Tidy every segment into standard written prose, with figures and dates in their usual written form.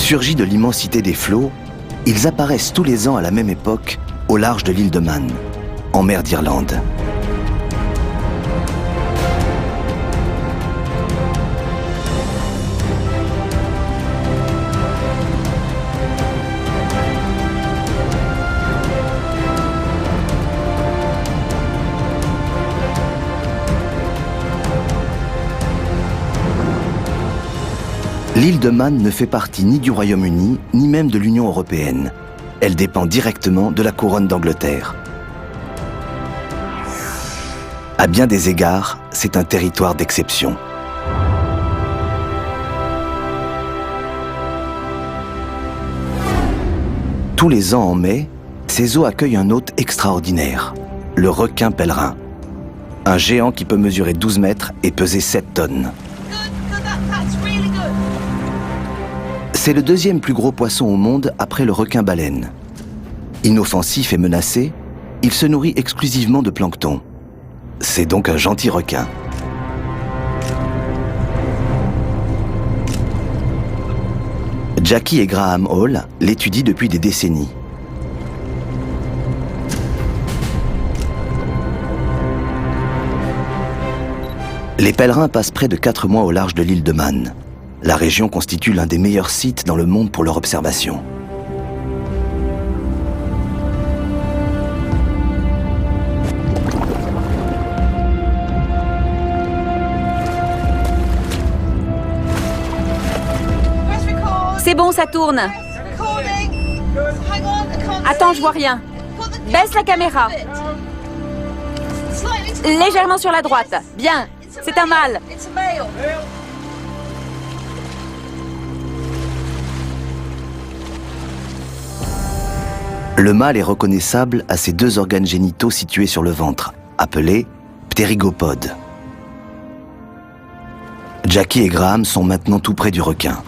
Surgis de l'immensité des flots, ils apparaissent tous les ans à la même époque au large de l'île de Man, en mer d'Irlande. L'île de Man ne fait partie ni du Royaume-Uni, ni même de l'Union européenne. Elle dépend directement de la couronne d'Angleterre. À bien des égards, c'est un territoire d'exception. Tous les ans en mai, ces eaux accueillent un hôte extraordinaire, le requin pèlerin. Un géant qui peut mesurer 12 mètres et peser 7 tonnes. C'est le deuxième plus gros poisson au monde après le requin-baleine. Inoffensif et menacé, il se nourrit exclusivement de plancton. C'est donc un gentil requin. Jackie et Graham Hall l'étudient depuis des décennies. Les pèlerins passent près de 4 mois au large de l'île de Man. La région constitue l'un des meilleurs sites dans le monde pour leur observation. C'est bon, ça tourne. Attends, je vois rien. Baisse la caméra. Légèrement sur la droite. Bien, c'est un mâle. Le mâle est reconnaissable à ses 2 organes génitaux situés sur le ventre, appelés ptérygopodes. Jackie et Graham sont maintenant tout près du requin.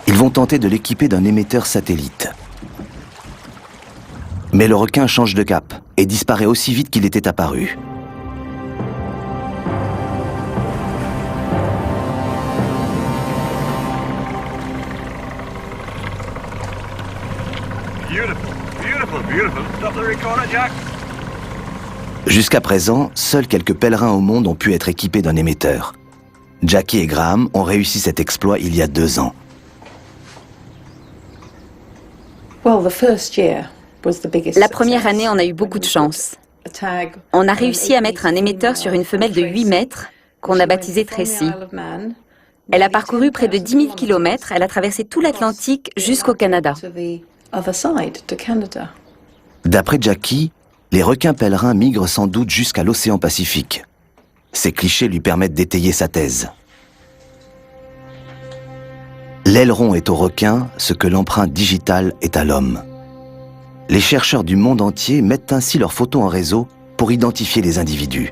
Ils vont tenter de l'équiper d'un émetteur satellite. Mais le requin change de cap et disparaît aussi vite qu'il était apparu. Jusqu'à présent, seuls quelques pèlerins au monde ont pu être équipés d'un émetteur. Jackie et Graham ont réussi cet exploit il y a 2 ans. La première année, on a eu beaucoup de chance. On a réussi à mettre un émetteur sur une femelle de 8 mètres qu'on a baptisée Tracy. Elle a parcouru près de 10 000 km, elle a traversé tout l'Atlantique jusqu'au Canada. D'après Jackie, les requins pèlerins migrent sans doute jusqu'à l'océan Pacifique. Ces clichés lui permettent d'étayer sa thèse. L'aileron est au requin ce que l'empreinte digitale est à l'homme. Les chercheurs du monde entier mettent ainsi leurs photos en réseau pour identifier les individus.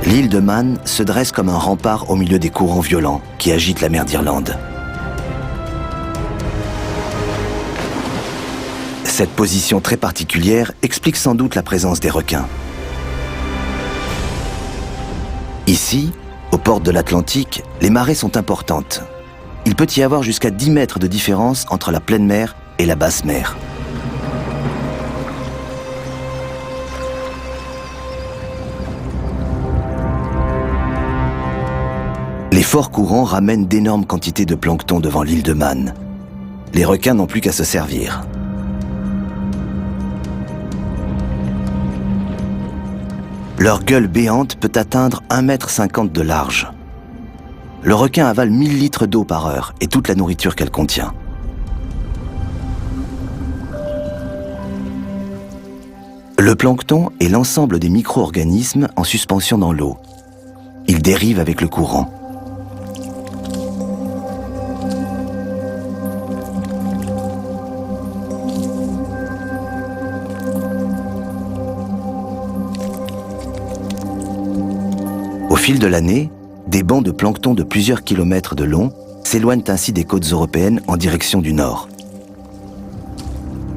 L'île de Man se dresse comme un rempart au milieu des courants violents qui agitent la mer d'Irlande. Cette position très particulière explique sans doute la présence des requins. Ici, aux portes de l'Atlantique, les marées sont importantes. Il peut y avoir jusqu'à 10 mètres de différence entre la pleine mer et la basse mer. Les forts courants ramènent d'énormes quantités de plancton devant l'île de Man. Les requins n'ont plus qu'à se servir. Leur gueule béante peut atteindre 1,50 m de large. Le requin avale 1000 litres d'eau par heure et toute la nourriture qu'elle contient. Le plancton est l'ensemble des micro-organismes en suspension dans l'eau. Ils dérivent avec le courant. Au fil de l'année, des bancs de plancton de plusieurs kilomètres de long s'éloignent ainsi des côtes européennes en direction du nord.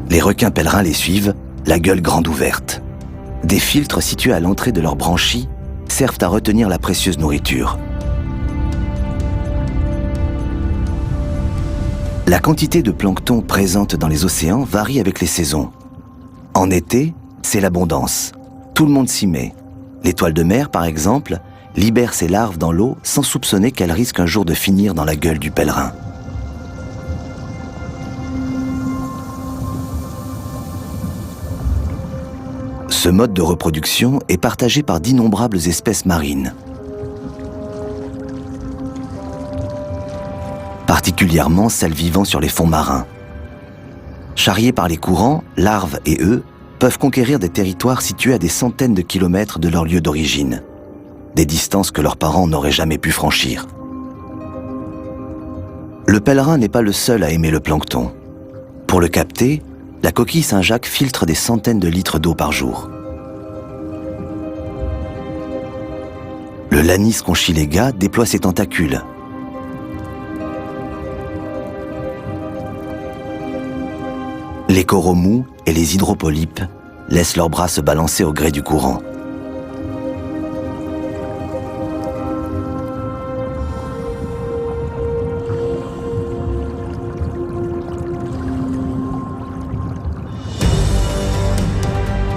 Les requins pèlerins les suivent, la gueule grande ouverte. Des filtres situés à l'entrée de leurs branchies servent à retenir la précieuse nourriture. La quantité de plancton présente dans les océans varie avec les saisons. En été, c'est l'abondance. Tout le monde s'y met. L'étoile de mer, par exemple, libère ses larves dans l'eau sans soupçonner qu'elles risquent un jour de finir dans la gueule du pèlerin. Ce mode de reproduction est partagé par d'innombrables espèces marines. Particulièrement celles vivant sur les fonds marins. Charriés par les courants, larves et œufs peuvent conquérir des territoires situés à des centaines de kilomètres de leur lieu d'origine, des distances que leurs parents n'auraient jamais pu franchir. Le pèlerin n'est pas le seul à aimer le plancton. Pour le capter, la coquille Saint-Jacques filtre des centaines de litres d'eau par jour. Le Lanis conchilega déploie ses tentacules. Les coraux mous et les hydropolypes laissent leurs bras se balancer au gré du courant.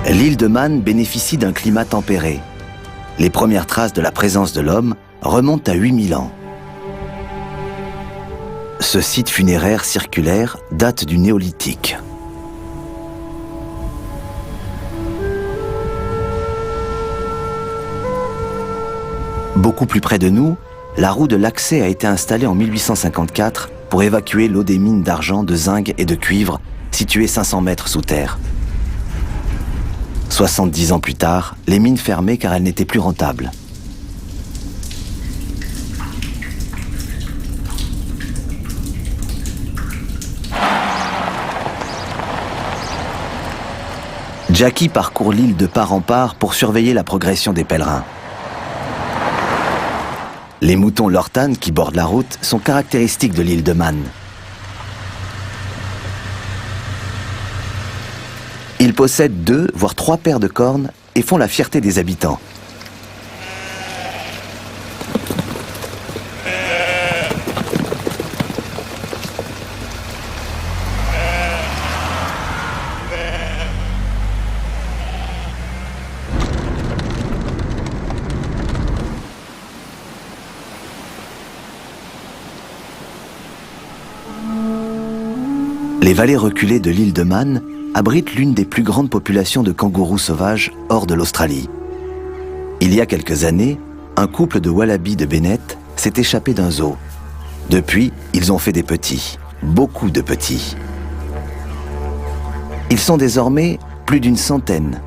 L'île de Man bénéficie d'un climat tempéré. Les premières traces de la présence de l'homme remontent à 8000 ans. Ce site funéraire circulaire date du Néolithique. Beaucoup plus près de nous, la roue de l'accès a été installée en 1854 pour évacuer l'eau des mines d'argent, de zinc et de cuivre situées 500 mètres sous terre. 70 ans plus tard, les mines fermaient car elles n'étaient plus rentables. Jackie parcourt l'île de part en part pour surveiller la progression des pèlerins. Les moutons Lortan qui bordent la route sont caractéristiques de l'île de Man. Ils possèdent 2, voire 3 paires de cornes et font la fierté des habitants. Les vallées reculées de l'île de Man abritent l'une des plus grandes populations de kangourous sauvages hors de l'Australie. Il y a quelques années, un couple de wallabies de Bennett s'est échappé d'un zoo. Depuis, ils ont fait des petits, beaucoup de petits. Ils sont désormais plus d'une centaine.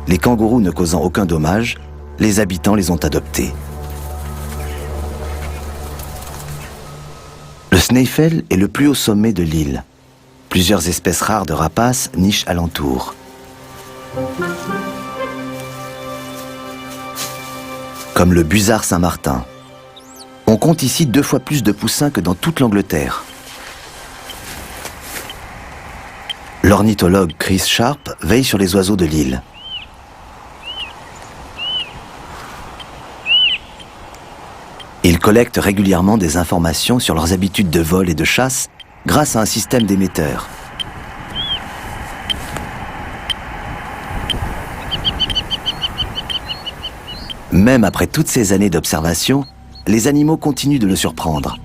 Les kangourous ne causant aucun dommage, les habitants les ont adoptés. Le Snaefell est le plus haut sommet de l'île. Plusieurs espèces rares de rapaces nichent alentour. Comme le busard Saint-Martin. On compte ici 2 fois plus de poussins que dans toute l'Angleterre. L'ornithologue Chris Sharp veille sur les oiseaux de l'île. Il collecte régulièrement des informations sur leurs habitudes de vol et de chasse grâce à un système d'émetteurs. Même après toutes ces années d'observation, les animaux continuent de le surprendre.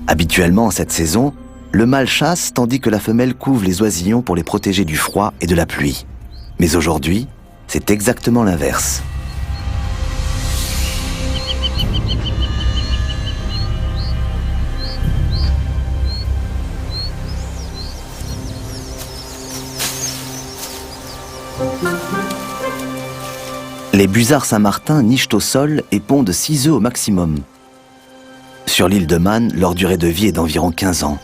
Habituellement, en cette saison, le mâle chasse tandis que la femelle couve les oisillons pour les protéger du froid et de la pluie. Mais aujourd'hui, c'est exactement l'inverse. Les busards Saint-Martin nichent au sol et pondent 6 œufs au maximum. Sur l'île de Man, leur durée de vie est d'environ 15 ans.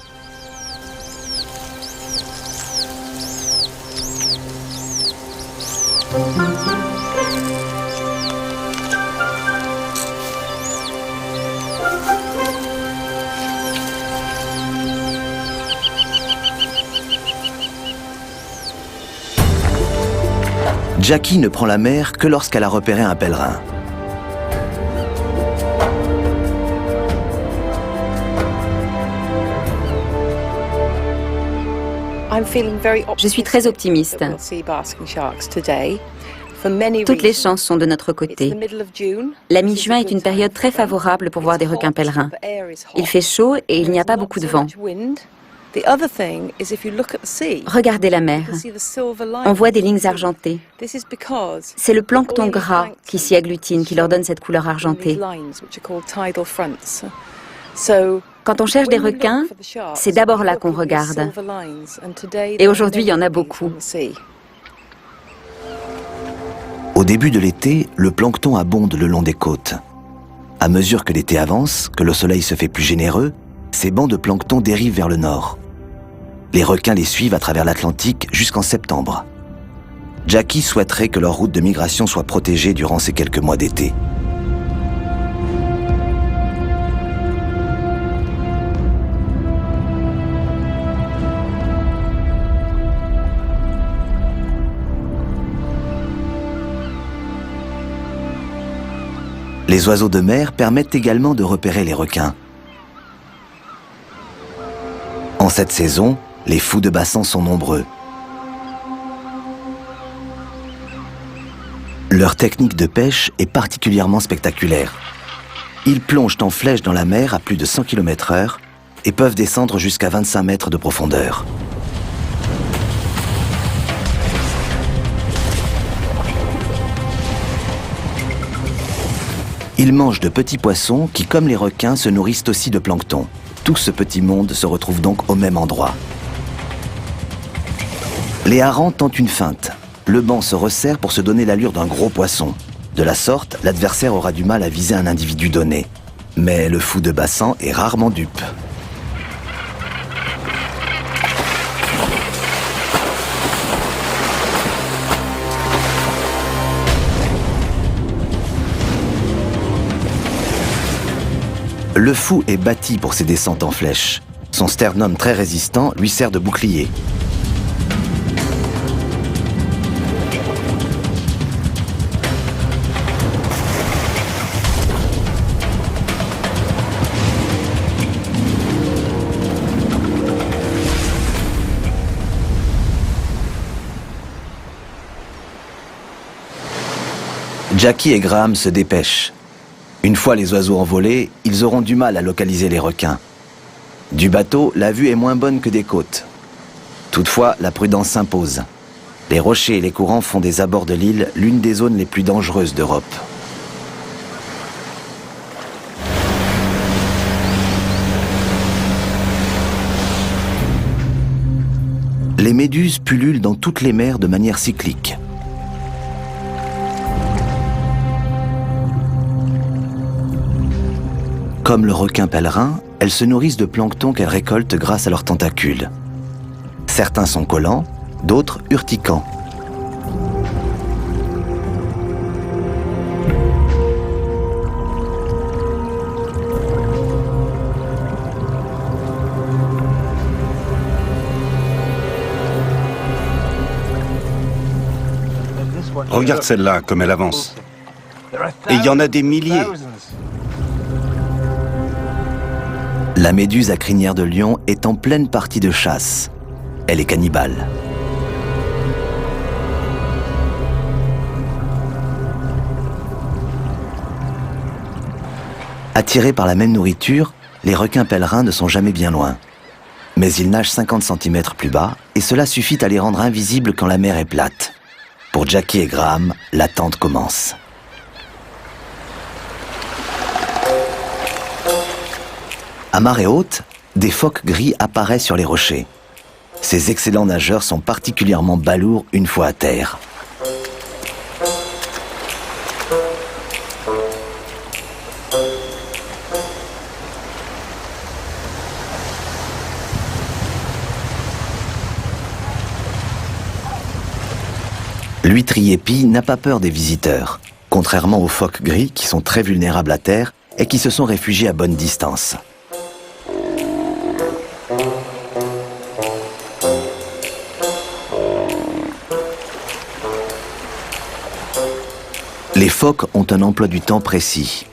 Jackie ne prend la mer que lorsqu'elle a repéré un pèlerin. Je suis très optimiste. Toutes les chances sont de notre côté. La mi-juin est une période très favorable pour voir des requins pèlerins. Il fait chaud et il n'y a pas beaucoup de vent. Regardez la mer. On voit des lignes argentées. C'est le plancton gras qui s'y agglutine, qui leur donne cette couleur argentée. Quand on cherche des requins, c'est d'abord là qu'on regarde. Et aujourd'hui, il y en a beaucoup. Au début de l'été, le plancton abonde le long des côtes. À mesure que l'été avance, que le soleil se fait plus généreux, ces bancs de plancton dérivent vers le nord. Les requins les suivent à travers l'Atlantique jusqu'en septembre. Jackie souhaiterait que leur route de migration soit protégée durant ces quelques mois d'été. Les oiseaux de mer permettent également de repérer les requins. En cette saison, les fous de bassin sont nombreux. Leur technique de pêche est particulièrement spectaculaire. Ils plongent en flèche dans la mer à plus de 100 km/h et peuvent descendre jusqu'à 25 mètres de profondeur. Ils mangent de petits poissons qui, comme les requins, se nourrissent aussi de plancton. Tout ce petit monde se retrouve donc au même endroit. Les harengs tentent une feinte. Le banc se resserre pour se donner l'allure d'un gros poisson. De la sorte, l'adversaire aura du mal à viser un individu donné. Mais le fou de bassin est rarement dupe. Le fou est bâti pour ses descentes en flèche. Son sternum très résistant lui sert de bouclier. Jackie et Graham se dépêchent. Une fois les oiseaux envolés, ils auront du mal à localiser les requins. Du bateau, la vue est moins bonne que des côtes. Toutefois, la prudence s'impose. Les rochers et les courants font des abords de l'île l'une des zones les plus dangereuses d'Europe. Les méduses pullulent dans toutes les mers de manière cyclique. Comme le requin pèlerin, elles se nourrissent de plancton qu'elles récoltent grâce à leurs tentacules. Certains sont collants, d'autres urticants. Regarde celle-là, comme elle avance. Et il y en a des milliers. La méduse à crinière de lion est en pleine partie de chasse. Elle est cannibale. Attirés par la même nourriture, les requins pèlerins ne sont jamais bien loin. Mais ils nagent 50 cm plus bas et cela suffit à les rendre invisibles quand la mer est plate. Pour Jackie et Graham, l'attente commence. À marée haute, des phoques gris apparaissent sur les rochers. Ces excellents nageurs sont particulièrement balourds une fois à terre. L'huître épi n'a pas peur des visiteurs, contrairement aux phoques gris qui sont très vulnérables à terre et qui se sont réfugiés à bonne distance. Les phoques ont un emploi du temps précis.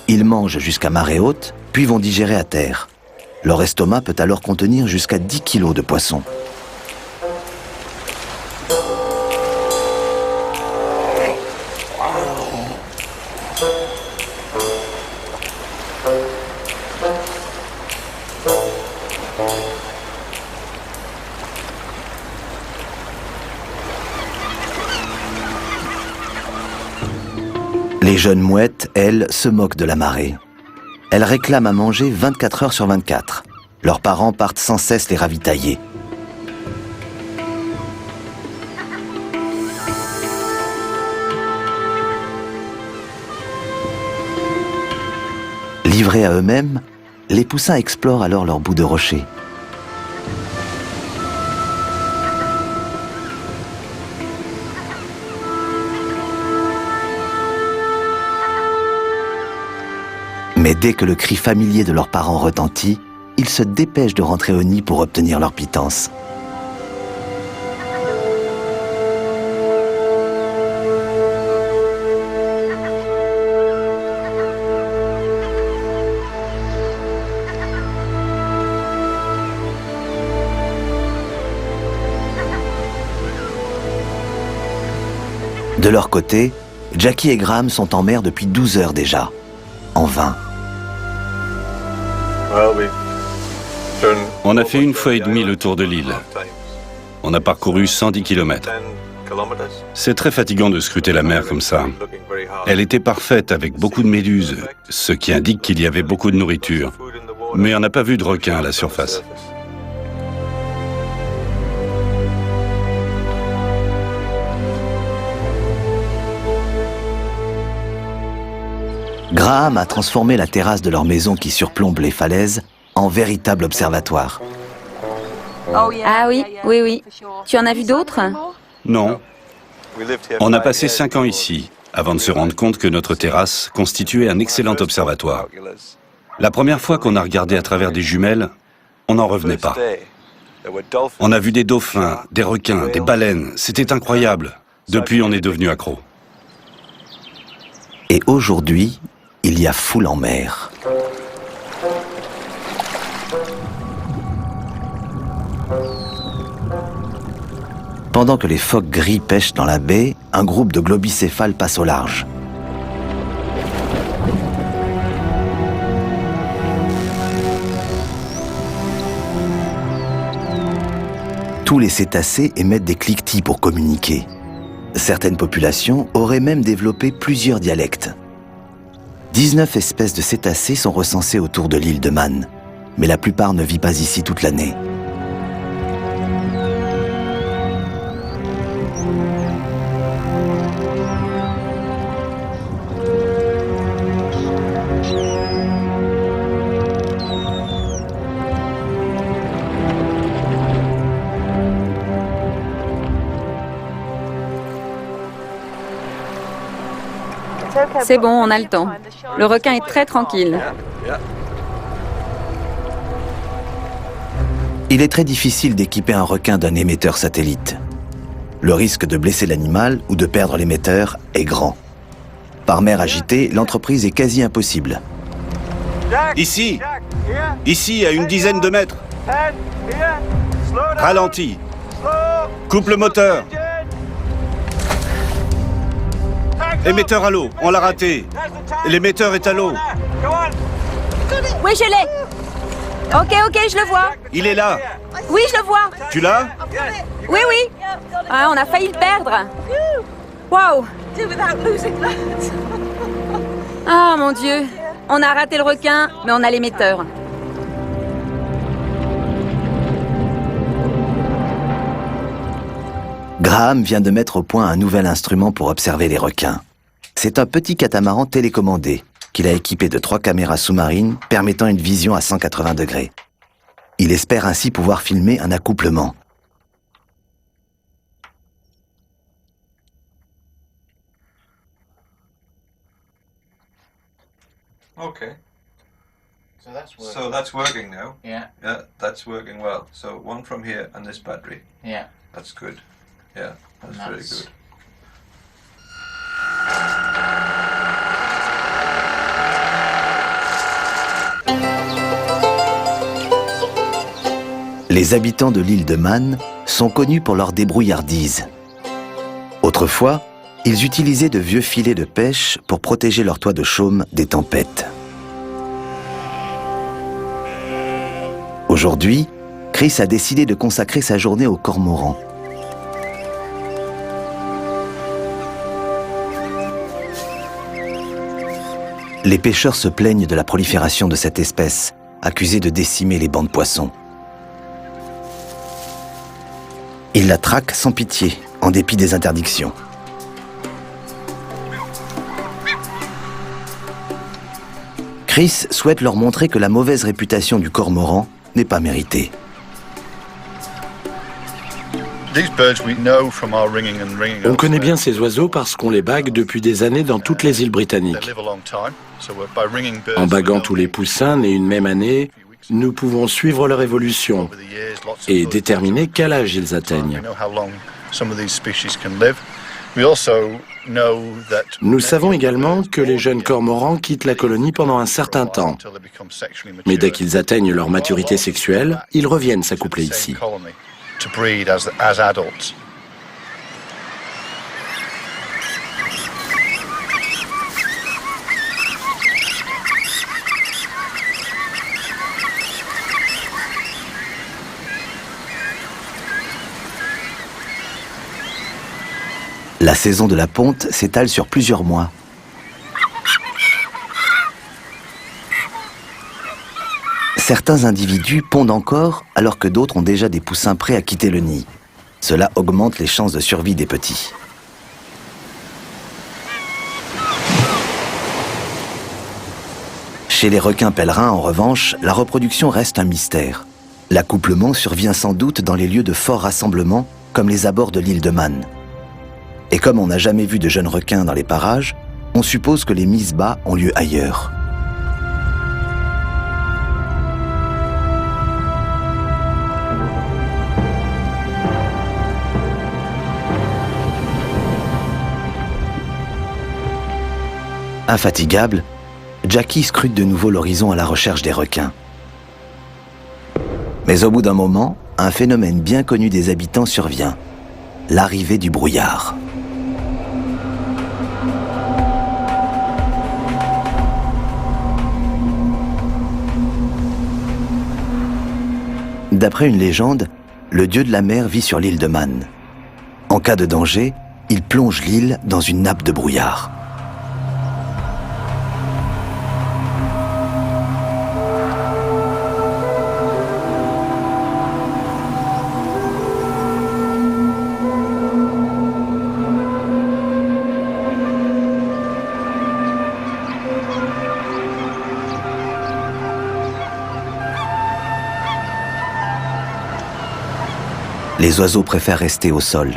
Ils mangent jusqu'à marée haute, puis vont digérer à terre. Leur estomac peut alors contenir jusqu'à 10 kilos de poissons. Les jeunes mouettes, elles, se moquent de la marée. Elles réclament à manger 24 heures sur 24. Leurs parents partent sans cesse les ravitailler. Livrés à eux-mêmes, les poussins explorent alors leur bout de rocher. Mais dès que le cri familier de leurs parents retentit, ils se dépêchent de rentrer au nid pour obtenir leur pitance. De leur côté, Jackie et Graham sont en mer depuis 12 heures déjà. En vain. On a fait 1 fois et demie le tour de l'île. On a parcouru 110 km. C'est très fatigant de scruter la mer comme ça. Elle était parfaite avec beaucoup de méduses, ce qui indique qu'il y avait beaucoup de nourriture. Mais on n'a pas vu de requins à la surface. Graham a transformé la terrasse de leur maison qui surplombe les falaises en véritable observatoire. Ah oui, oui, oui. Tu en as vu d'autres? Non. On a passé 5 ans ici, avant de se rendre compte que notre terrasse constituait un excellent observatoire. La première fois qu'on a regardé à travers des jumelles, on n'en revenait pas. On a vu des dauphins, des requins, des baleines. C'était incroyable. Depuis, on est devenu accro. Et aujourd'hui, il y a foule en mer. Pendant que les phoques gris pêchent dans la baie, un groupe de globicéphales passe au large. Tous les cétacés émettent des cliquetis pour communiquer. Certaines populations auraient même développé plusieurs dialectes. 19 espèces de cétacés sont recensées autour de l'île de Man, mais la plupart ne vit pas ici toute l'année. C'est bon, on a le temps. Le requin est très tranquille. Il est très difficile d'équiper un requin d'un émetteur satellite. Le risque de blesser l'animal ou de perdre l'émetteur est grand. Par mer agitée, l'entreprise est quasi impossible. Ici, à une dizaine de mètres. Ralentis. Coupe le moteur. Émetteur à l'eau, on l'a raté. L'émetteur est à l'eau. Oui, je l'ai. Ok, je le vois. Il est là. Oui, je le vois. Tu l'as? Oui, oui. Ah, on a failli le perdre. Waouh. Ah, mon Dieu. On a raté le requin, mais on a l'émetteur. Graham vient de mettre au point un nouvel instrument pour observer les requins. C'est un petit catamaran télécommandé qu'il a équipé de 3 caméras sous-marines permettant une vision à 180 degrés. Il espère ainsi pouvoir filmer un accouplement. Okay. So that's working now. Yeah. Yeah, that's working well. So one from here and this battery. Yeah. That's good. Yeah, that's very Nice. good. Les habitants de l'île de Man sont connus pour leur débrouillardise. Autrefois, ils utilisaient de vieux filets de pêche pour protéger leur toit de chaume des tempêtes. Aujourd'hui, Chris a décidé de consacrer sa journée aux cormorans. Les pêcheurs se plaignent de la prolifération de cette espèce, accusée de décimer les bancs de poissons. Ils la traquent sans pitié, en dépit des interdictions. Chris souhaite leur montrer que la mauvaise réputation du cormoran n'est pas méritée. On connaît bien ces oiseaux parce qu'on les bague depuis des années dans toutes les îles britanniques. En baguant tous les poussins nés une même année, nous pouvons suivre leur évolution et déterminer quel âge ils atteignent. Nous savons également que les jeunes cormorans quittent la colonie pendant un certain temps. Mais dès qu'ils atteignent leur maturité sexuelle, ils reviennent s'accoupler ici. La saison de la ponte s'étale sur plusieurs mois. Certains individus pondent encore alors que d'autres ont déjà des poussins prêts à quitter le nid. Cela augmente les chances de survie des petits. Chez les requins pèlerins, en revanche, la reproduction reste un mystère. L'accouplement survient sans doute dans les lieux de fort rassemblement, comme les abords de l'île de Man. Et comme on n'a jamais vu de jeunes requins dans les parages, on suppose que les mises bas ont lieu ailleurs. Infatigable, Jackie scrute de nouveau l'horizon à la recherche des requins. Mais au bout d'un moment, un phénomène bien connu des habitants survient, l'arrivée du brouillard. D'après une légende, le dieu de la mer vit sur l'île de Man. En cas de danger, il plonge l'île dans une nappe de brouillard. Les oiseaux préfèrent rester au sol.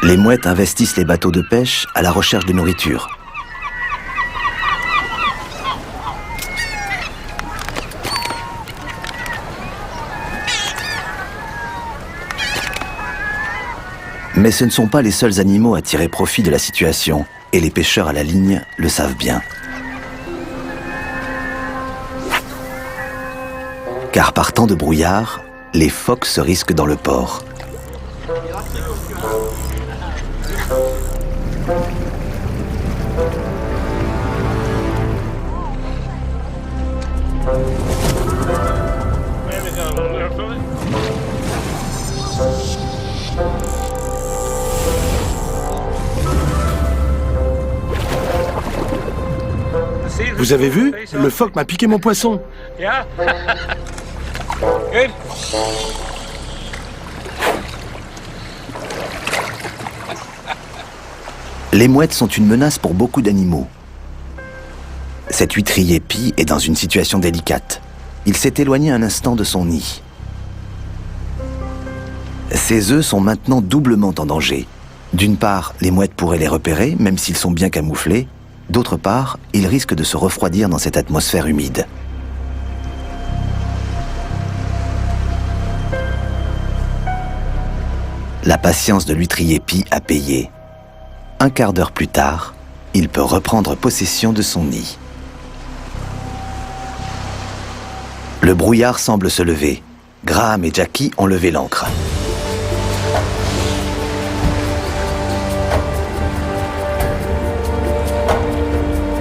Les mouettes investissent les bateaux de pêche à la recherche de nourriture. Mais ce ne sont pas les seuls animaux à tirer profit de la situation. Et les pêcheurs à la ligne le savent bien. Car par temps de brouillard, les phoques se risquent dans le port. Vous avez vu? Le phoque m'a piqué mon poisson. Les mouettes sont une menace pour beaucoup d'animaux. Cet huîtrier pie est dans une situation délicate. Il s'est éloigné un instant de son nid. Ses œufs sont maintenant doublement en danger. D'une part, les mouettes pourraient les repérer, même s'ils sont bien camouflés. D'autre part, ils risquent de se refroidir dans cette atmosphère humide. La patience de l'huîtrier pie a payé. Un quart d'heure plus tard, il peut reprendre possession de son nid. Le brouillard semble se lever. Graham et Jackie ont levé l'ancre.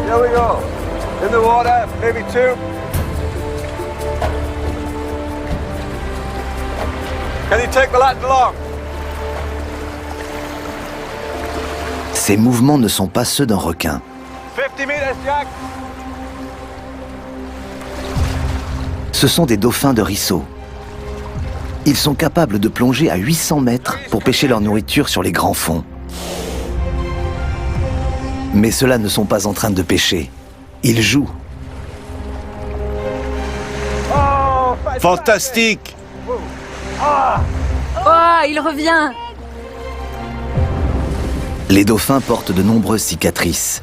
Here we go. In the water, maybe 2. Can you take the lat along? Ces mouvements ne sont pas ceux d'un requin. 50 meters, Jack. Ce sont des dauphins de ruisseau. Ils sont capables de plonger à 800 mètres pour pêcher leur nourriture sur les grands fonds. Mais ceux-là ne sont pas en train de pêcher. Ils jouent. Fantastique! Oh, il revient! Les dauphins portent de nombreuses cicatrices.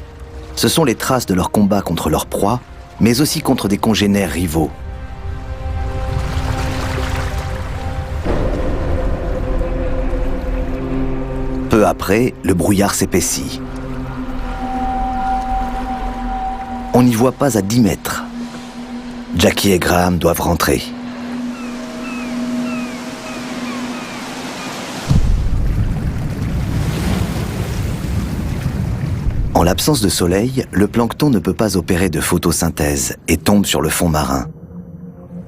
Ce sont les traces de leur combat contre leur proie, mais aussi contre des congénères rivaux. Peu après, le brouillard s'épaissit. On n'y voit pas à 10 mètres. Jackie et Graham doivent rentrer. En l'absence de soleil, le plancton ne peut pas opérer de photosynthèse et tombe sur le fond marin.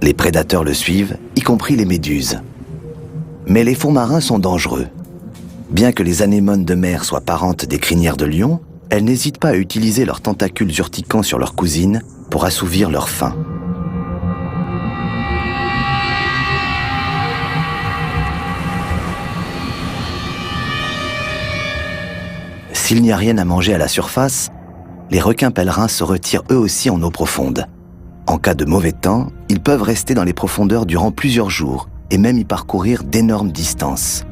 Les prédateurs le suivent, y compris les méduses. Mais les fonds marins sont dangereux. Bien que les anémones de mer soient parentes des crinières de lion, elles n'hésitent pas à utiliser leurs tentacules urticants sur leurs cousines pour assouvir leur faim. S'il n'y a rien à manger à la surface, les requins pèlerins se retirent eux aussi en eau profonde. En cas de mauvais temps, ils peuvent rester dans les profondeurs durant plusieurs jours et même y parcourir d'énormes distances.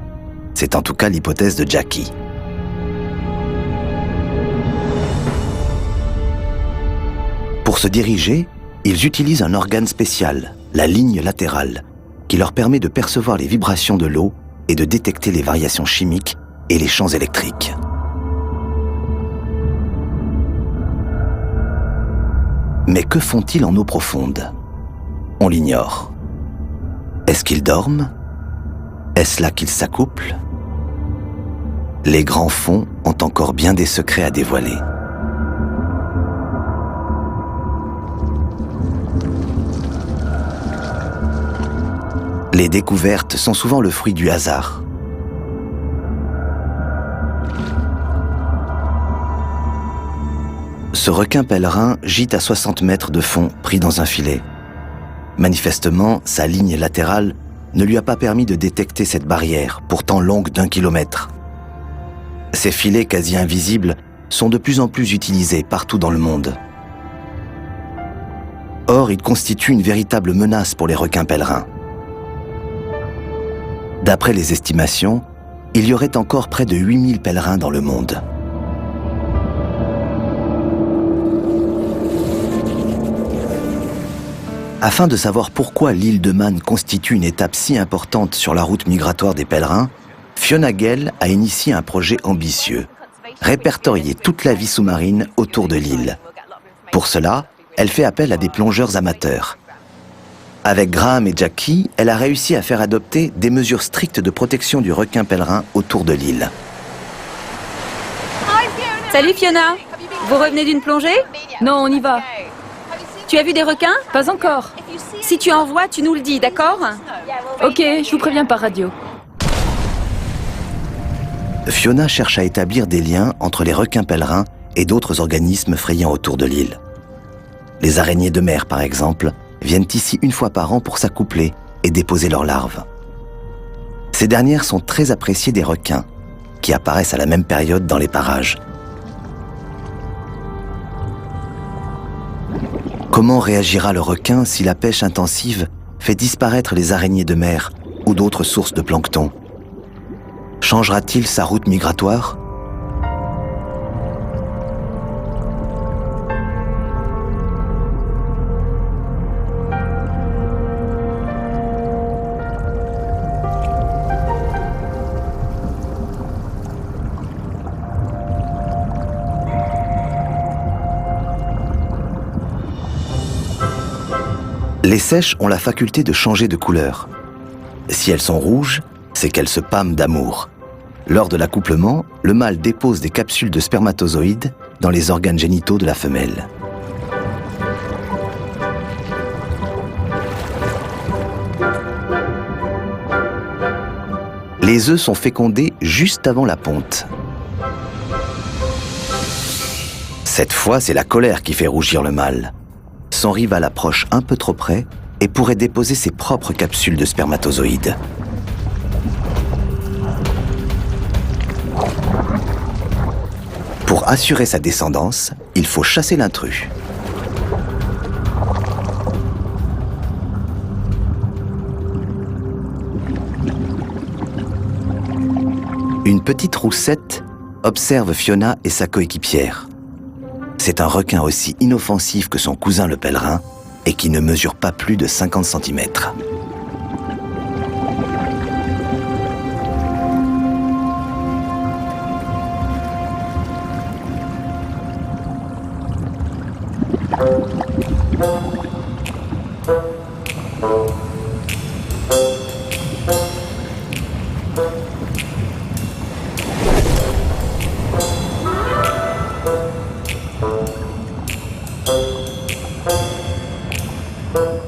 C'est en tout cas l'hypothèse de Jackie. Pour se diriger, ils utilisent un organe spécial, la ligne latérale, qui leur permet de percevoir les vibrations de l'eau et de détecter les variations chimiques et les champs électriques. Mais que font-ils en eau profonde? On l'ignore. Est-ce qu'ils dorment? Est-ce là qu'ils s'accouplent? Les grands fonds ont encore bien des secrets à dévoiler. Les découvertes sont souvent le fruit du hasard. Ce requin pèlerin gîte à 60 mètres de fond, pris dans un filet. Manifestement, sa ligne latérale ne lui a pas permis de détecter cette barrière, pourtant longue d'1 kilomètre. Ces filets quasi invisibles sont de plus en plus utilisés partout dans le monde. Or, ils constituent une véritable menace pour les requins pèlerins. D'après les estimations, il y aurait encore près de 8000 pèlerins dans le monde. Afin de savoir pourquoi l'île de Man constitue une étape si importante sur la route migratoire des pèlerins, Fiona Gale a initié un projet ambitieux, répertorier toute la vie sous-marine autour de l'île. Pour cela, elle fait appel à des plongeurs amateurs. Avec Graham et Jackie, elle a réussi à faire adopter des mesures strictes de protection du requin pèlerin autour de l'île. Salut Fiona! Vous revenez d'une plongée? Non, on y va. Tu as vu des requins? Pas encore. Si tu en vois, tu nous le dis, d'accord? Ok, je vous préviens par radio. Fiona cherche à établir des liens entre les requins pèlerins et d'autres organismes frayant autour de l'île. Les araignées de mer, par exemple, viennent ici une fois par an pour s'accoupler et déposer leurs larves. Ces dernières sont très appréciées des requins, qui apparaissent à la même période dans les parages. Comment réagira le requin si la pêche intensive fait disparaître les araignées de mer ou d'autres sources de plancton? Changera-t-il sa route migratoire? Les seiches ont la faculté de changer de couleur. Si elles sont rouges, c'est qu'elles se pâment d'amour. Lors de l'accouplement, le mâle dépose des capsules de spermatozoïdes dans les organes génitaux de la femelle. Les œufs sont fécondés juste avant la ponte. Cette fois, c'est la colère qui fait rougir le mâle. Son rival approche un peu trop près et pourrait déposer ses propres capsules de spermatozoïdes. Pour assurer sa descendance, il faut chasser l'intrus. Une petite roussette observe Fiona et sa coéquipière. C'est un requin aussi inoffensif que son cousin le pèlerin et qui ne mesure pas plus de 50 cm.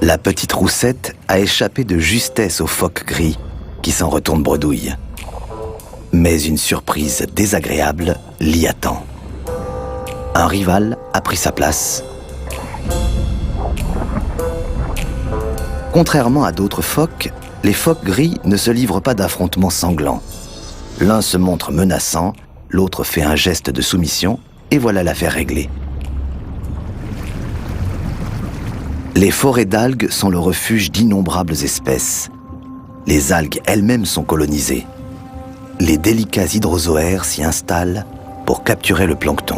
La petite roussette a échappé de justesse au phoque gris, qui s'en retourne bredouille. Mais une surprise désagréable l'y attend. Un rival a pris sa place. Contrairement à d'autres phoques, les phoques gris ne se livrent pas d'affrontements sanglants. L'un se montre menaçant, l'autre fait un geste de soumission, et voilà l'affaire réglée. Les forêts d'algues sont le refuge d'innombrables espèces. Les algues elles-mêmes sont colonisées. Les délicats hydrozoaires s'y installent pour capturer le plancton.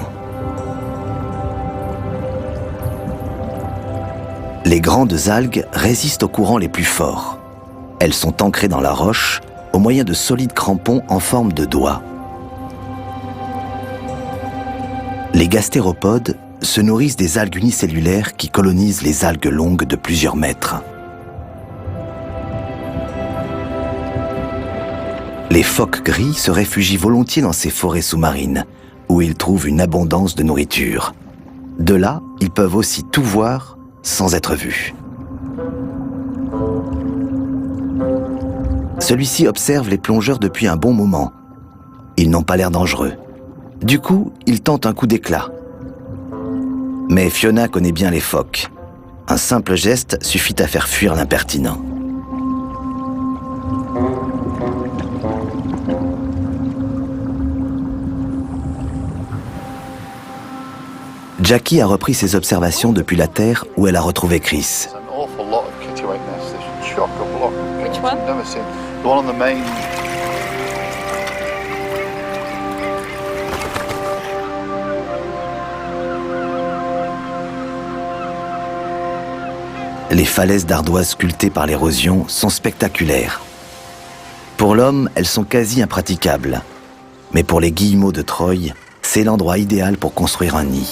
Les grandes algues résistent aux courants les plus forts. Elles sont ancrées dans la roche au moyen de solides crampons en forme de doigts. Les gastéropodes se nourrissent des algues unicellulaires qui colonisent les algues longues de plusieurs mètres. Les phoques gris se réfugient volontiers dans ces forêts sous-marines, où ils trouvent une abondance de nourriture. De là, ils peuvent aussi tout voir sans être vus. Celui-ci observe les plongeurs depuis un bon moment. Ils n'ont pas l'air dangereux. Du coup, il tente un coup d'éclat. Mais Fiona connaît bien les phoques. Un simple geste suffit à faire fuir l'impertinent. Jackie a repris ses observations depuis la terre où elle a retrouvé Chris. Which one? The one on the main. Les falaises d'ardoise sculptées par l'érosion sont spectaculaires. Pour l'homme, elles sont quasi impraticables. Mais pour les guillemots de Troie, c'est l'endroit idéal pour construire un nid.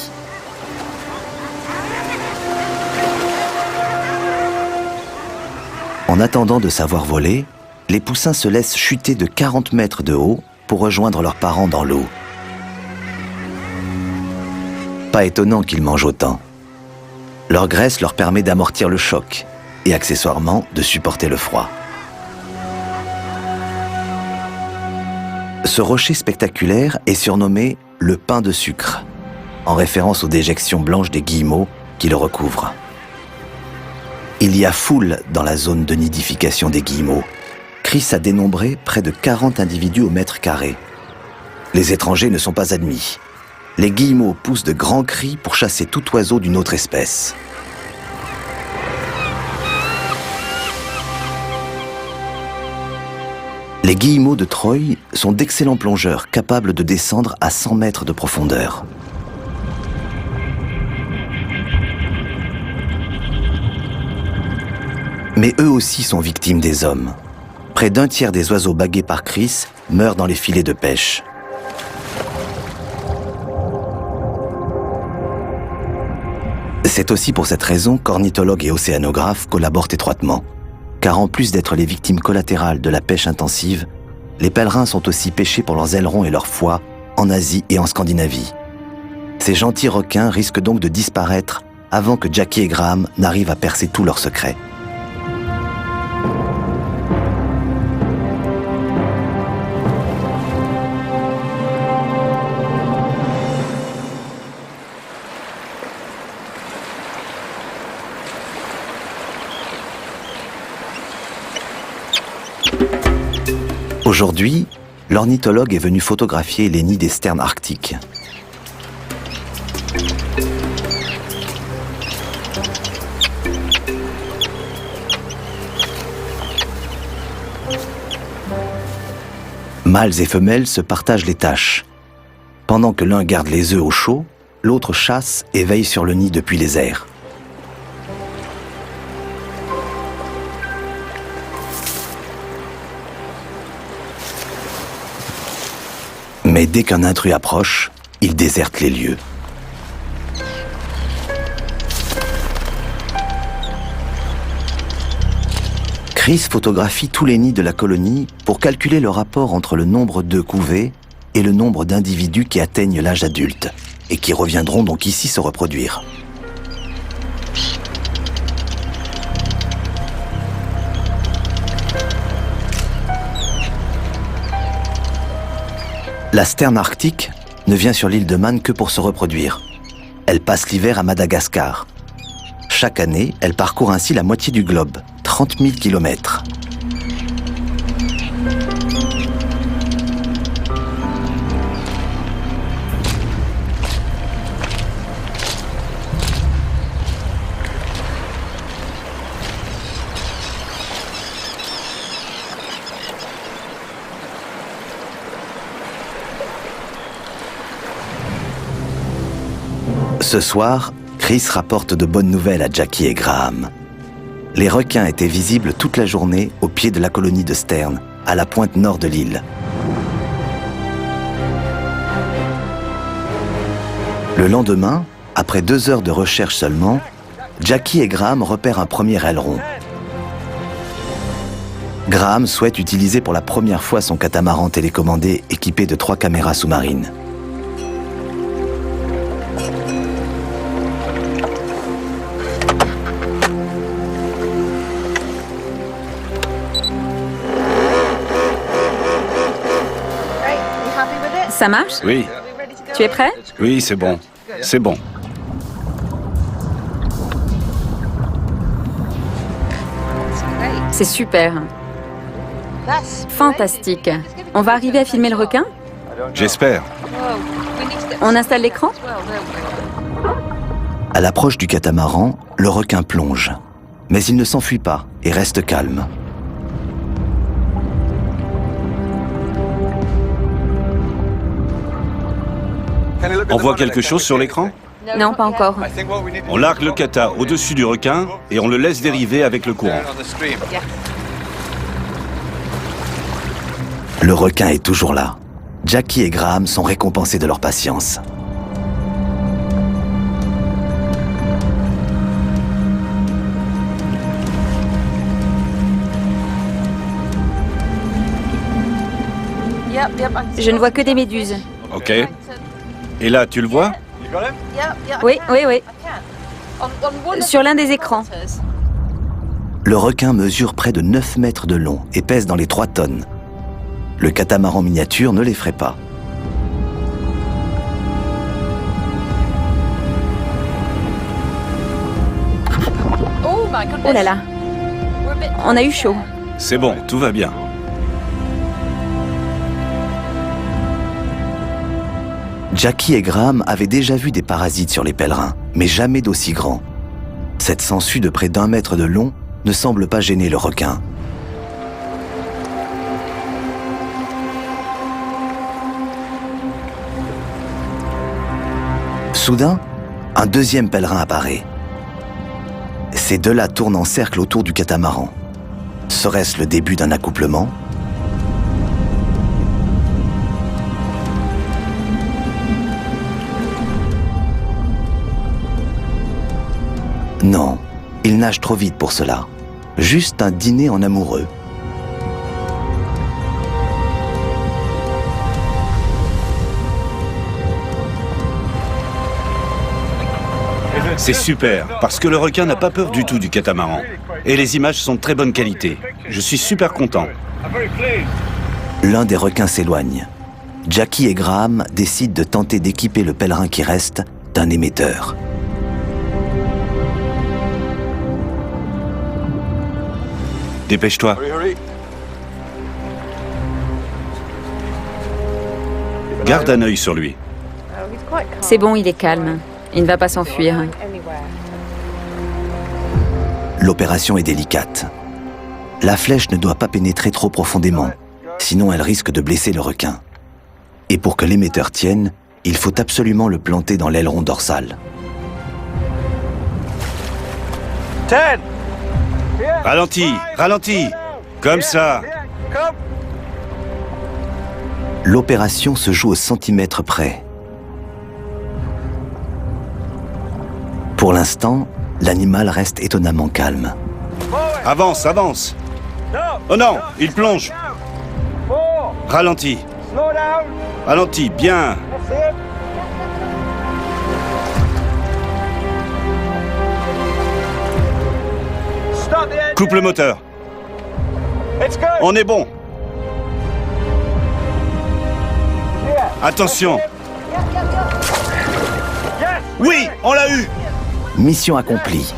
En attendant de savoir voler, les poussins se laissent chuter de 40 mètres de haut pour rejoindre leurs parents dans l'eau. Pas étonnant qu'ils mangent autant. Leur graisse leur permet d'amortir le choc et accessoirement de supporter le froid. Ce rocher spectaculaire est surnommé le pain de sucre, en référence aux déjections blanches des guillemots qui le recouvrent. Il y a foule dans la zone de nidification des guillemots. Chris a dénombré près de 40 individus au mètre carré. Les étrangers ne sont pas admis. Les guillemots poussent de grands cris pour chasser tout oiseau d'une autre espèce. Les guillemots de Troie sont d'excellents plongeurs capables de descendre à 100 mètres de profondeur. Mais eux aussi sont victimes des hommes. Près d'un tiers des oiseaux bagués par Chris meurent dans les filets de pêche. C'est aussi pour cette raison qu'ornithologues et océanographes collaborent étroitement. Car en plus d'être les victimes collatérales de la pêche intensive, les pèlerins sont aussi pêchés pour leurs ailerons et leurs foies en Asie et en Scandinavie. Ces gentils requins risquent donc de disparaître avant que Jackie et Graham n'arrivent à percer tous leurs secrets. Aujourd'hui, l'ornithologue est venu photographier les nids des sternes arctiques. Mâles et femelles se partagent les tâches. Pendant que l'un garde les œufs au chaud, l'autre chasse et veille sur le nid depuis les airs. Mais dès qu'un intrus approche, il déserte les lieux. Chris photographie tous les nids de la colonie pour calculer le rapport entre le nombre d'œufs couvés et le nombre d'individus qui atteignent l'âge adulte et qui reviendront donc ici se reproduire. La sterne arctique ne vient sur l'île de Man que pour se reproduire. Elle passe l'hiver à Madagascar. Chaque année, elle parcourt ainsi la moitié du globe, 30 000 kilomètres. Ce soir, Chris rapporte de bonnes nouvelles à Jackie et Graham. Les requins étaient visibles toute la journée au pied de la colonie de Stern, à la pointe nord de l'île. Le lendemain, après 2 heures de recherche seulement, Jackie et Graham repèrent un premier aileron. Graham souhaite utiliser pour la première fois son catamaran télécommandé équipé de 3 caméras sous-marines. Ça marche? Oui, Tu es prêt? oui, c'est bon. C'est bon. C'est super. Fantastique. On va arriver à filmer le requin? J'espère. On installe l'écran? À l'approche du catamaran, le requin plonge. Mais il ne s'enfuit pas et reste calme. On voit quelque chose sur l'écran? Non, pas encore. On largue le kata au-dessus du requin et on le laisse dériver avec le courant. Le requin est toujours là. Jackie et Graham sont récompensés de leur patience. Je ne vois que des méduses. Ok. Et là, tu le vois? Oui, oui, oui. Sur l'un des écrans. Le requin mesure près de 9 mètres de long et pèse dans les 3 tonnes. Le catamaran miniature ne l'effraie pas. Oh là là. On a eu chaud. C'est bon, tout va bien. Jackie et Graham avaient déjà vu des parasites sur les pèlerins, mais jamais d'aussi grands. Cette sangsue de près d'1 mètre de long ne semble pas gêner le requin. Soudain, un deuxième pèlerin apparaît. Ces deux-là tournent en cercle autour du catamaran. Serait-ce le début d'un accouplement ? Non, il nage trop vite pour cela. Juste un dîner en amoureux. C'est super, parce que le requin n'a pas peur du tout du catamaran. Et les images sont de très bonne qualité. Je suis super content. L'un des requins s'éloigne. Jackie et Graham décident de tenter d'équiper le pèlerin qui reste d'un émetteur. Dépêche-toi. Garde un œil sur lui. C'est bon, il est calme. Il ne va pas s'enfuir. L'opération est délicate. La flèche ne doit pas pénétrer trop profondément, sinon elle risque de blesser le requin. Et pour que l'émetteur tienne, il faut absolument le planter dans l'aileron dorsal. Ralentis, ralentis. Comme ça. L'opération se joue au centimètre près. Pour l'instant, l'animal reste étonnamment calme. Avance, avance. Oh non, il plonge. Ralentis. Ralentis, bien. Coupe le moteur. On est bon. Attention. Oui, on l'a eu. Mission accomplie.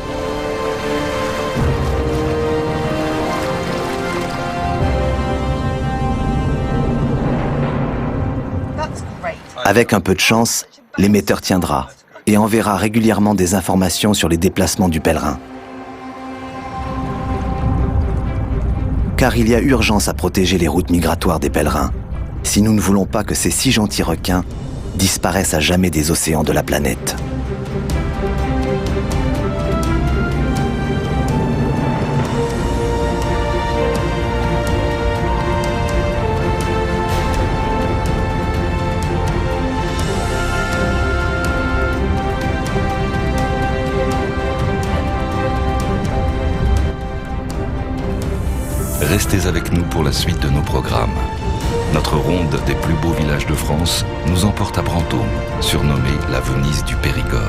Avec un peu de chance, l'émetteur tiendra et enverra régulièrement des informations sur les déplacements du pèlerin. Car il y a urgence à protéger les routes migratoires des pèlerins, si nous ne voulons pas que ces si gentils requins disparaissent à jamais des océans de la planète. Restez avec nous pour la suite de nos programmes. Notre ronde des plus beaux villages de France nous emporte à Brantôme, surnommée la Venise du Périgord.